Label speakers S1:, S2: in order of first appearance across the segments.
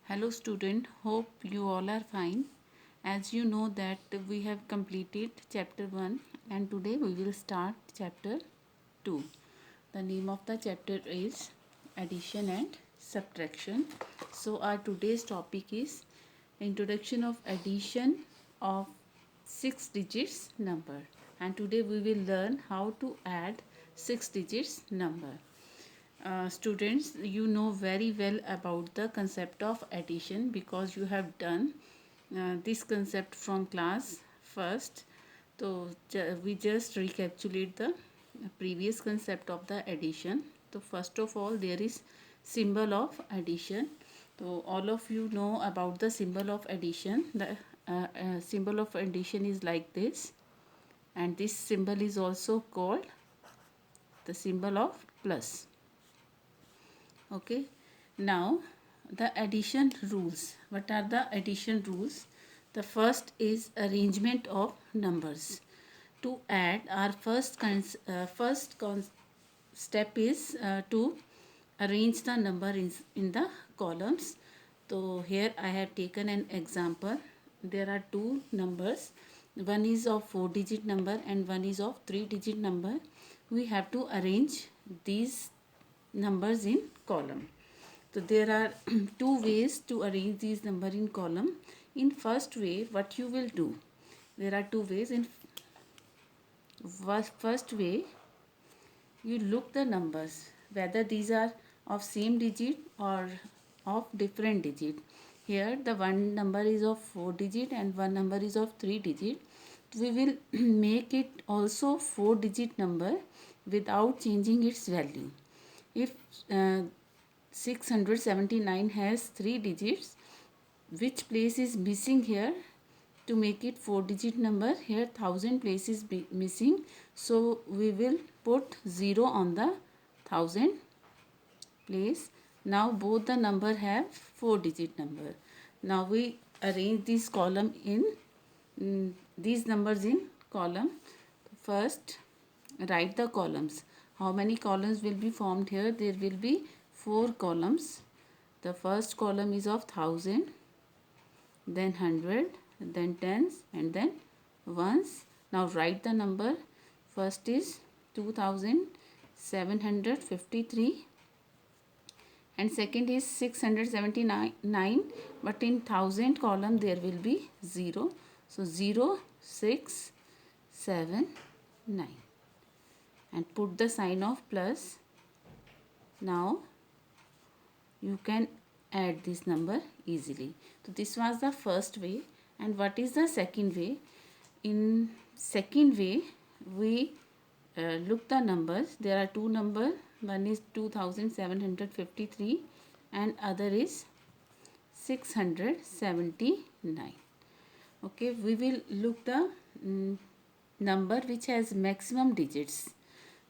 S1: Hello student, hope you all are fine. As you know that we have completed chapter 1 and today we will start chapter 2. The name of the chapter is addition and subtraction. So our today's topic is introduction of addition of 6 digits number, and today we will learn how to add 6 digits number. Students, you know very well about the concept of addition because you have done this concept from class first. So we just recapitulate the previous concept of the addition. So first of all, there is symbol of addition. So all of you know about the symbol of addition. The symbol of addition is like this, and this symbol is also called the symbol of plus. Okay, now the addition rules. What are the addition rules? The first is arrangement of numbers. To add, our step is to arrange the number in the columns. So here I have taken an example. There are two numbers. One is of 4-digit number and one is of 3-digit number. We have to arrange these numbers in column. So there are two ways to arrange these numbers in column. In first way, what you will do, there are two ways. In first way, you look the numbers whether these are of same digit or of different digit. Here the one number is of 4 digit and one number is of 3 digit. We will make it also 4 digit number without changing its value. If 679 has 3 digits, which place is missing here? To make it 4-digit number, here 1000 place is missing, so we will put 0 on the 1000 place. Now both the number have 4-digit number. Now we arrange this column in these numbers in column. First, write the columns. How many columns will be formed here? There will be 4 columns. The first column is of 1000, then 100, then tens, and then ones. Now write the number. First is 2753 and second is 679, but in 1000 column there will be 0. So 0679 and put the sign of plus. Now you can add this number easily. So this was the first way. And what is the second way? In second way, we look the numbers. There are two numbers. One is 2753 and other is 679. Okay, we will look the number which has maximum digits.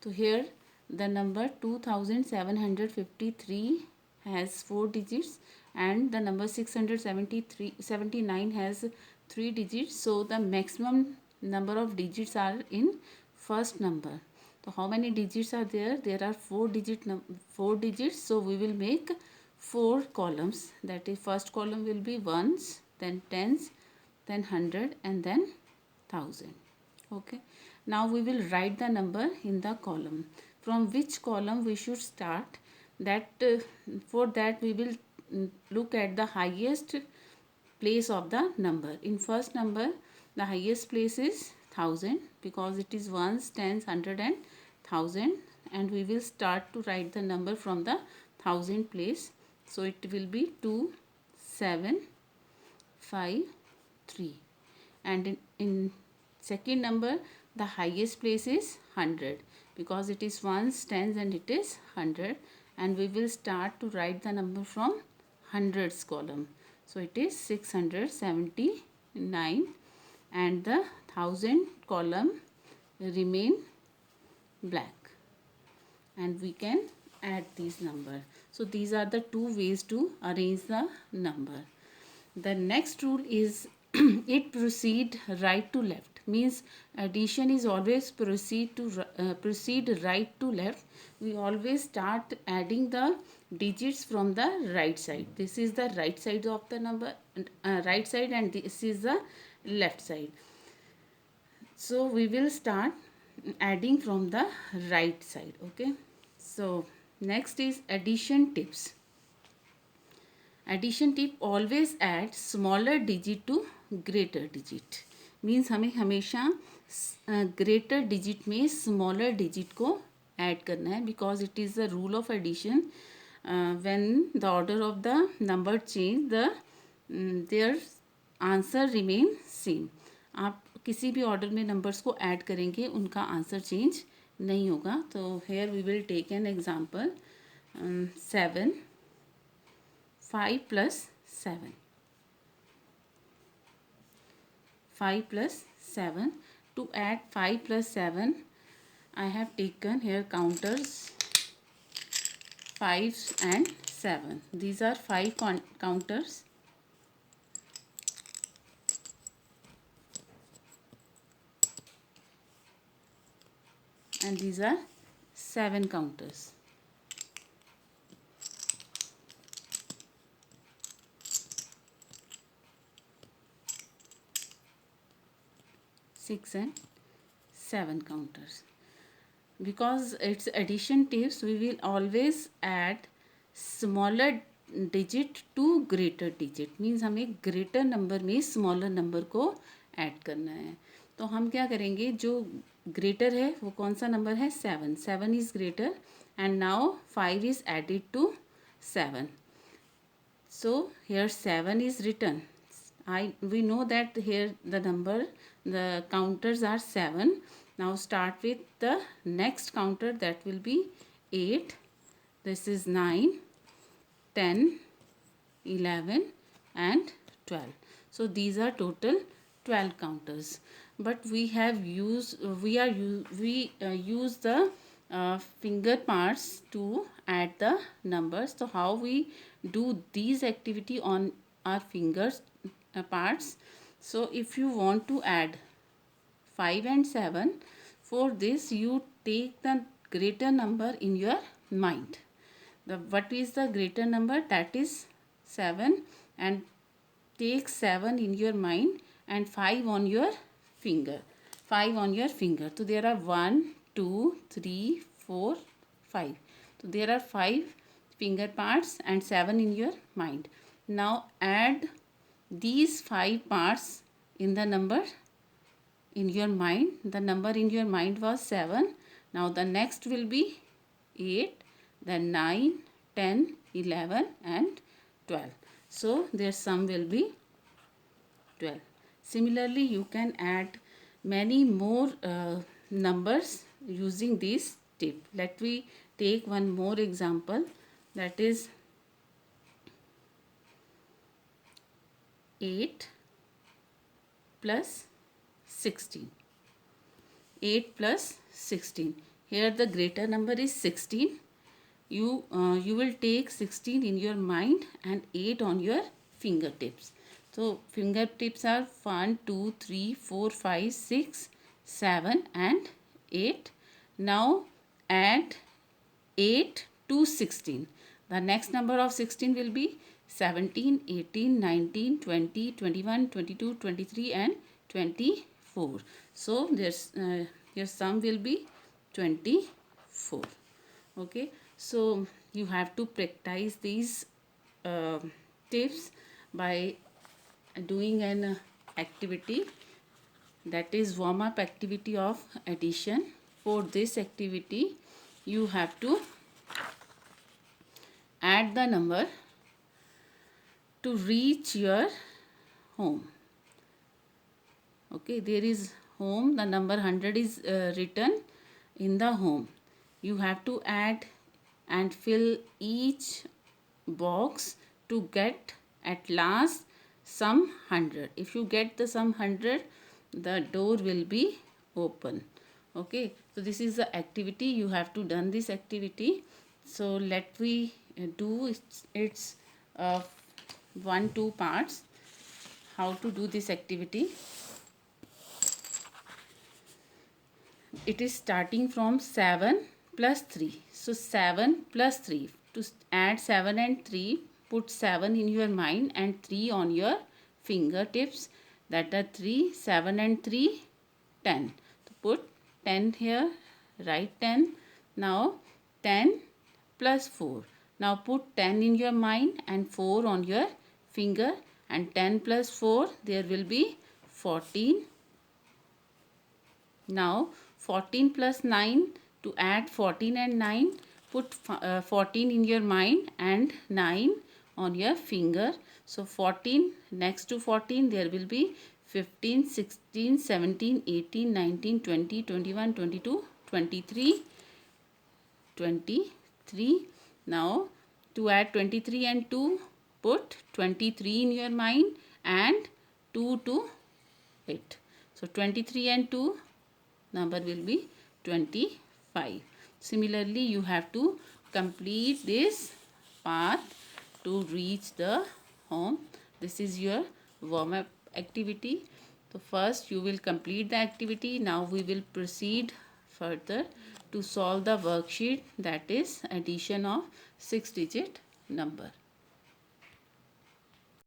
S1: So here the number 2753 has 4 digits and the number 679 has 3 digits. So the maximum number of digits are in first number. So how many digits are there? There are 4 digits. So we will make 4 columns. That is, first column will be ones, then tens, then 100 and then 1000. Okay. Now we will write the number in the column. From which column we should start? That for that we will look at the highest place of the number. In first number, the highest place is 1000 because it is ones, tens, 100 and 1000, and we will start to write the number from the 1000 place. So it will be 2753, and in second number the highest place is 100 because it is ones, tens and it is 100, and we will start to write the number from hundreds column. So it is 679 and the 1000 column remain blank, and we can add these number. So these are the two ways to arrange the number. The next rule is it proceed right to left, means addition is always proceed right to left. We always start adding the digits from the right side. This is the right side of the number, right side, and this is the left side. So we will start adding from the right side. Okay, so next is addition tips. Addition tip, always add smaller digit to greater digit. Means हमें हमेशा greater digit में smaller digit को add करना है, because it is the rule of addition. When the order of the number change, the their answer remain same. आप किसी भी order में नंबर्स को ऐड करेंगे, उनका आंसर चेंज नहीं होगा. तो here we will take an example. 7, 5 plus 7. 5 plus 7. To add 5 plus 7, I have taken here counters 5 and 7. These are 5 counters. And these are 7 counters. 6 and 7 counters. Because it's addition tips, we will always add smaller digit to greater digit. Means हमें greater number में smaller number को add करना है. तो हम क्या करेंगे, जो greater है वो कौन सा number है? 7. 7 is greater and now 5 is added to 7. So here 7 is written. We know that here the counters are 7. Now start with the next counter, that will be 8. This is 9, 10, 11 and 12. So these are total 12 counters. But we use the finger parts to add the numbers. So how we do these activity on our fingers parts? So if you want to add 5 and 7, for this you take the greater number in your mind. What is the greater number? That is 7, and take 7 in your mind and 5 on your finger. 5 on your finger. So there are 1, 2, 3, 4, 5. So there are 5 finger parts and 7 in your mind. Now add these 5 parts in the number in your mind. The number in your mind was 7. Now the next will be 8, then 9, 10, 11 and 12. So their sum will be 12. Similarly, you can add many more numbers using this tip. Let me take one more example, that is 8 plus 16. 8 plus 16. Here the greater number is 16. You will take 16 in your mind and 8 on your fingertips. So fingertips are 1, 2, 3, 4, 5, 6, 7 and 8. Now add 8 to 16. The next number of 16 will be 17, 18, 19, 20, 21, 22, 23 and 24. So your sum will be 24. Okay. So you have to practice these tips by doing an activity, that is warm up activity of addition. For this activity you have to add the number to reach your home. Okay, there is home, the number 100 is written in the home. You have to add and fill each box to get at last sum 100. If you get the sum 100, the door will be open. Okay, so this is the activity. You have to done this activity. So let me do its 1-2 parts. How to do this activity? It is starting from 7 plus 3. So 7 plus 3. to add 7 and 3, put 7 in your mind and 3 on your fingertips. That are 3, 7 and 3, 10. So put 10 here, write 10. Now 10 plus 4. Now put 10 in your mind and 4 on your finger, and 10 plus 4, there will be 14. Now 14 plus 9, to add 14 and 9, put 14 in your mind and 9 on your finger. So 14, next to 14 there will be 15, 16, 17, 18, 19, 20, 21, 22, 23, 23. Now to add 23 and 2, put 23 in your mind and 2 to it. So 23 and 2, number will be 25. Similarly, you have to complete this path to reach the home. This is your warm-up activity. So first you will complete the activity. Now we will proceed further to solve the worksheet, that is addition of 6-digit number.